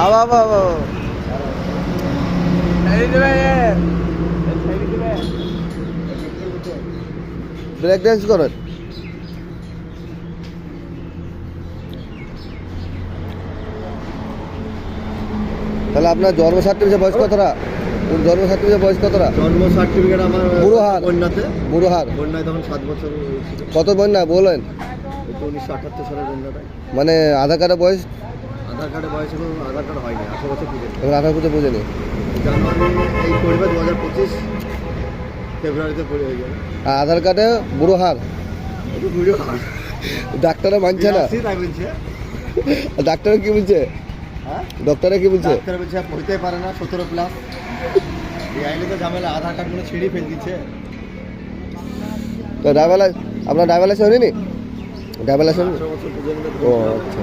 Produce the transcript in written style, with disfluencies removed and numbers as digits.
আবা বাবা break dance করেন। তাহলে আপনার জন্ম সার্টিফিকেট বয়স কতটা? জন্ম সার্টিফিকেট বয়স কতটা? জন্ম সার্টিফিকেট আমার বুড়োহাট। বন্যাতে, বুড়োহাট বন্যায় তখন 7 বছর হয়েছিল। কত বন্যা বলেন? 1978 সালের বন্যাটা। মানে আধার কার্ডের বয়স? আধার কার্ডে বয়স এখন আধার কার্ড হয়নি, 18 বছর পুজো। এখন 18 বছর বোঝেনি। জানুয়ারি এই পরিবে 2025 ফেব্রুয়ারিতে পড়ে হয়ে যাবে। আর আধার কার্ডে বুড়োহাট। বুড়ো হাট ডাক্তারে মানছে না। তাই বলছে। ডাক্তারে কি বলছে? হ্যাঁ, ডক্টরে কি বলছে? ডাক্তার বলছে পড়তে পারে না, 17 প্লাস। এই আইনে তো ঝামেলা, আধার কার্ডগুলো ছিঁড়ে ফেল দিচ্ছে। তো ড্রাইভার আপনার ড্রাইভার লাইসেন্স হয়নি? Driver licence? 18 বছর পুজো। ও আচ্ছা।